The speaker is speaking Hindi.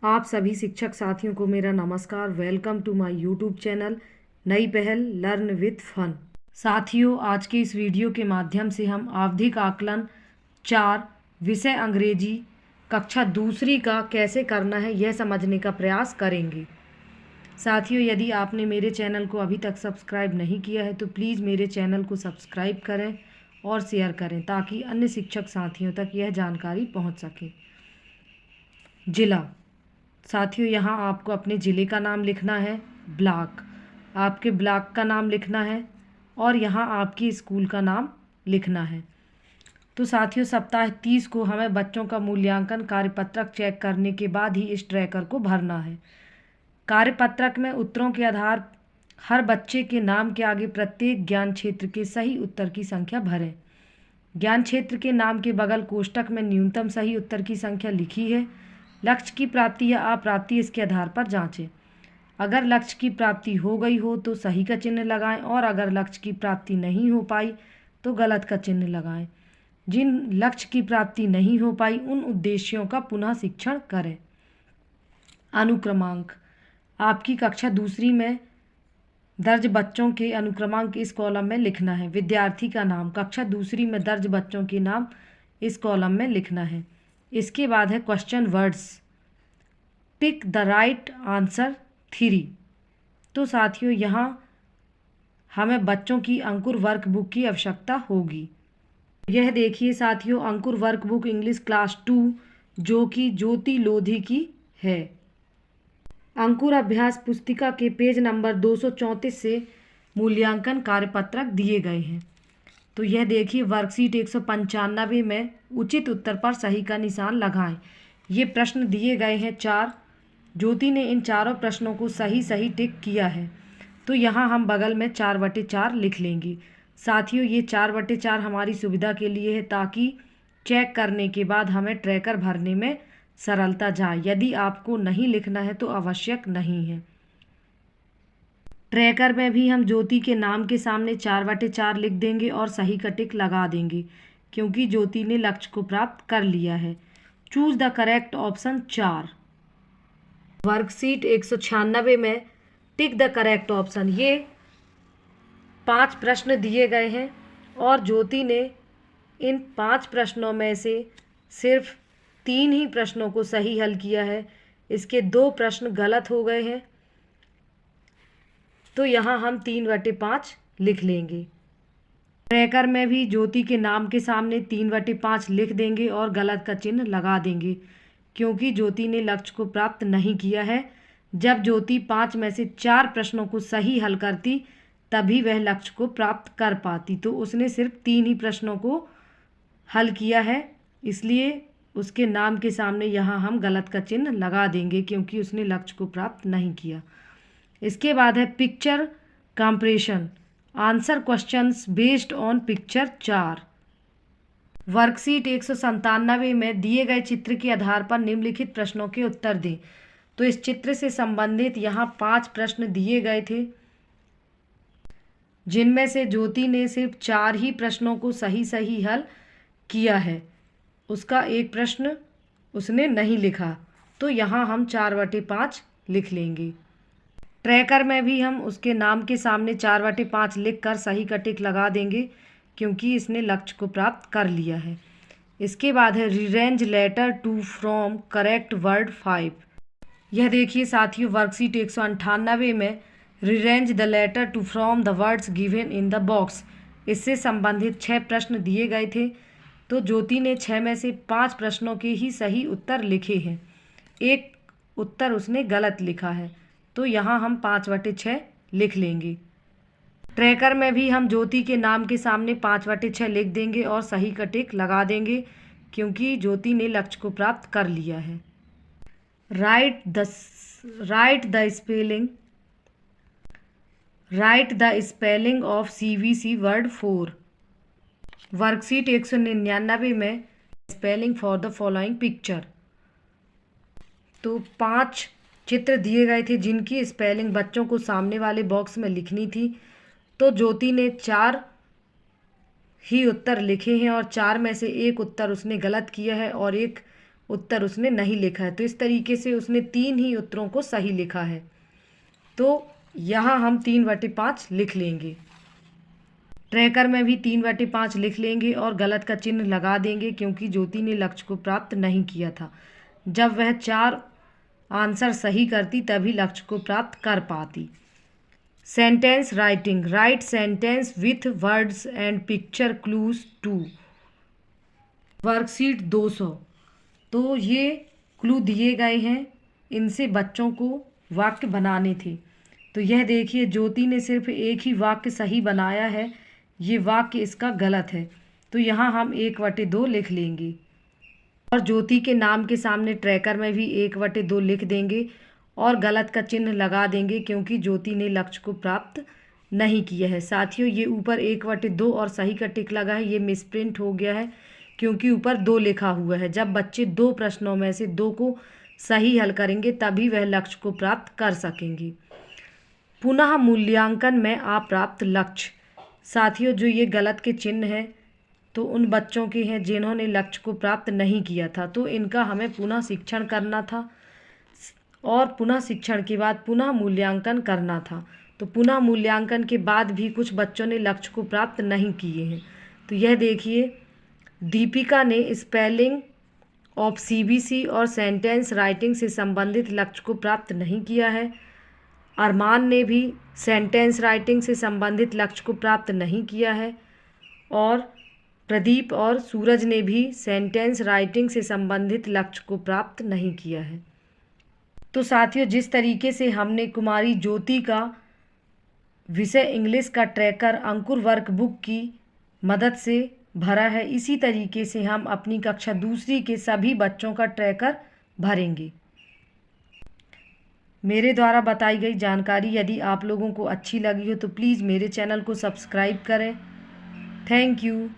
आप सभी शिक्षक साथियों को मेरा नमस्कार। Welcome to my YouTube channel नई पहल लर्न विथ फन। साथियों, आज के इस वीडियो के माध्यम से हम आवधिक आकलन 4 विषय अंग्रेजी कक्षा दूसरी का कैसे करना है यह समझने का प्रयास करेंगे। साथियों, यदि आपने मेरे चैनल को अभी तक सब्सक्राइब नहीं किया है तो प्लीज़ मेरे चैनल को सब्सक्राइब करें और शेयर करें ताकि अन्य शिक्षक साथियों तक यह जानकारी पहुंच सके। जिला। साथियों, यहाँ आपको अपने ज़िले का नाम लिखना है। ब्लॉक, आपके ब्लॉक का नाम लिखना है और यहाँ आपकी स्कूल का नाम लिखना है। तो साथियों, सप्ताह 30 को हमें बच्चों का मूल्यांकन कार्यपत्रक चेक करने के बाद ही इस ट्रैकर को भरना है। कार्यपत्रक में उत्तरों के आधार हर बच्चे के नाम के आगे प्रत्येक ज्ञान क्षेत्र के सही उत्तर की संख्या भरें। ज्ञान क्षेत्र के नाम के बगल कोष्टक में न्यूनतम सही उत्तर की संख्या लिखी है। लक्ष्य की प्राप्ति या अप्राप्ति इसके आधार पर जांचें। अगर लक्ष्य की प्राप्ति हो गई हो तो सही का चिन्ह लगाएं और अगर लक्ष्य की प्राप्ति नहीं हो पाई तो गलत का चिन्ह लगाएं। जिन लक्ष्य की प्राप्ति नहीं हो पाई उन उद्देश्यों का पुनः शिक्षण करें। अनुक्रमांक, आपकी कक्षा दूसरी में दर्ज बच्चों के अनुक्रमांक इस कॉलम में लिखना है। विद्यार्थी का नाम कक्षा दूसरी में दर्ज बच्चों के नाम इस कॉलम में लिखना है। इसके बाद है question words. Tick the right answer 3। तो साथियों, यहाँ हमें बच्चों की अंकुर वर्कबुक की आवश्यकता होगी। यह देखिए साथियों, अंकुर वर्कबुक इंग्लिश क्लास 2 जो कि ज्योति लोधी की है। अंकुर अभ्यास पुस्तिका के पेज नंबर 234 से मूल्यांकन कार्यपत्रक दिए गए हैं। तो यह देखिए, वर्कशीट 195 में उचित उत्तर पर सही का निशान लगाएं। ये प्रश्न दिए गए हैं 4। ज्योति ने इन चारों प्रश्नों को सही सही टिक किया है। तो यहाँ हम बगल में 4/4 लिख लेंगे। साथियों, ये 4/4 हमारी सुविधा के लिए है ताकि चेक करने के बाद हमें ट्रैकर भरने में सरलता जाए। यदि आपको नहीं लिखना है तो आवश्यक नहीं है। ट्रैकर में भी हम ज्योति के नाम के सामने 4/4 लिख देंगे और सही का टिक लगा देंगे क्योंकि ज्योति ने लक्ष्य को प्राप्त कर लिया है। Choose the correct option 4। Worksheet 196 में टिक द करेक्ट ऑप्शन, ये 5 प्रश्न दिए गए हैं और ज्योति ने इन 5 प्रश्नों में से सिर्फ 3 ही प्रश्नों को सही हल किया है। इसके 2 प्रश्न गलत हो गए हैं। तो यहाँ हम 3/5 लिख लेंगे। ट्रैकर में भी ज्योति के नाम के सामने 3/5 लिख देंगे और गलत का चिन्ह लगा देंगे क्योंकि ज्योति ने लक्ष्य को प्राप्त नहीं किया है। जब ज्योति 5 में से 4 प्रश्नों को सही हल करती तभी वह लक्ष्य को प्राप्त कर पाती। तो उसने सिर्फ 3 ही प्रश्नों को हल किया है, इसलिए उसके नाम के सामने यहाँ हम गलत का चिन्ह लगा देंगे क्योंकि उसने लक्ष्य को प्राप्त नहीं किया। इसके बाद है picture comparison, answer questions based on picture 4। Worksheet 197 में दिए गए चित्र के आधार पर निम्नलिखित प्रश्नों के उत्तर दें। तो इस चित्र से संबंधित यहाँ 5 प्रश्न दिए गए थे जिनमें से ज्योति ने सिर्फ 4 ही प्रश्नों को सही सही हल किया है। उसका एक प्रश्न उसने नहीं लिखा, तो यहाँ हम 4/5 लिख लेंगे। ट्रैकर में भी हम उसके नाम के सामने 4/5 लिखकर सही का टिक लगा देंगे क्योंकि इसने लक्ष्य को प्राप्त कर लिया है। इसके बाद है rearrange letter to from correct word 5। यह देखिए साथियों, वर्कशीट 198 में rearrange the letter to from the words given in the box, इससे संबंधित 6 प्रश्न दिए गए थे। तो ज्योति ने 6 में से 5 प्रश्नों के ही सही उत्तर लिखे हैं। एक उत्तर उसने गलत लिखा है, तो यहाँ हम 5/6 लिख लेंगे। ट्रैकर में भी हम ज्योति के नाम के सामने 5/6 लिख देंगे और सही का टिक लगा देंगे क्योंकि ज्योति ने लक्ष्य को प्राप्त कर लिया है। Right the spelling of CVC word 4। Worksheet 199 में spelling for the following picture. तो 5 चित्र दिए गए थे जिनकी स्पेलिंग बच्चों को सामने वाले बॉक्स में लिखनी थी। तो ज्योति ने 4 ही उत्तर लिखे हैं और 4 में से एक उत्तर उसने गलत किया है और एक उत्तर उसने नहीं लिखा है। तो इस तरीके से उसने 3 ही उत्तरों को सही लिखा है। तो यहाँ हम 3/5 लिख लेंगे। ट्रैकर में भी 3/5 लिख लेंगे और गलत का चिन्ह लगा देंगे, क्योंकि ज्योति ने लक्ष्य को प्राप्त नहीं किया था। जब वह 4 आंसर सही करती तभी लक्ष्य को प्राप्त कर पाती। Sentence writing. Write sentence with words and picture clues two. Worksheet 200। तो ये क्लू दिए गए हैं, इनसे बच्चों को वाक्य बनाने थे। तो यह देखिए, ज्योति ने सिर्फ एक ही वाक्य सही बनाया है, ये वाक्य इसका गलत है। तो यहाँ हम 1/2 लिख लेंगे और ज्योति के नाम के सामने ट्रैकर में भी 1/2 लिख देंगे और गलत का चिन्ह लगा देंगे, क्योंकि ज्योति ने लक्ष्य को प्राप्त नहीं किया है। साथियों, ये ऊपर 1/2 और सही का टिक लगा है, ये मिसप्रिंट हो गया है, क्योंकि ऊपर 2 लिखा हुआ है। जब बच्चे 2 प्रश्नों में से 2 को सही हल करेंगे तभी वह लक्ष्य को प्राप्त कर सकेंगे। पुनः मूल्यांकन में अप्राप्त लक्ष्य। साथियों, जो ये गलत के चिन्ह हैं तो उन बच्चों के हैं जिन्होंने लक्ष्य को प्राप्त नहीं किया था, तो इनका हमें पुनः शिक्षण करना था और पुनः शिक्षण के बाद पुनः मूल्यांकन करना था। तो पुनः मूल्यांकन के बाद भी कुछ बच्चों ने लक्ष्य को प्राप्त नहीं किए हैं। तो यह देखिए, दीपिका ने स्पेलिंग ऑफ सीबीसी और सेंटेंस राइटिंग से संबंधित लक्ष्य को प्राप्त नहीं किया है। अरमान ने भी सेंटेंस राइटिंग से संबंधित लक्ष्य को प्राप्त नहीं किया है और प्रदीप और सूरज ने भी सेंटेंस राइटिंग से संबंधित लक्ष्य को प्राप्त नहीं किया है। तो साथियों, जिस तरीके से हमने कुमारी ज्योति का विषय इंग्लिश का ट्रैकर अंकुर वर्कबुक की मदद से भरा है, इसी तरीके से हम अपनी कक्षा दूसरी के सभी बच्चों का ट्रैकर भरेंगे। मेरे द्वारा बताई गई जानकारी यदि आप लोगों को अच्छी लगी हो तो प्लीज़ मेरे चैनल को सब्सक्राइब करें। Thank you.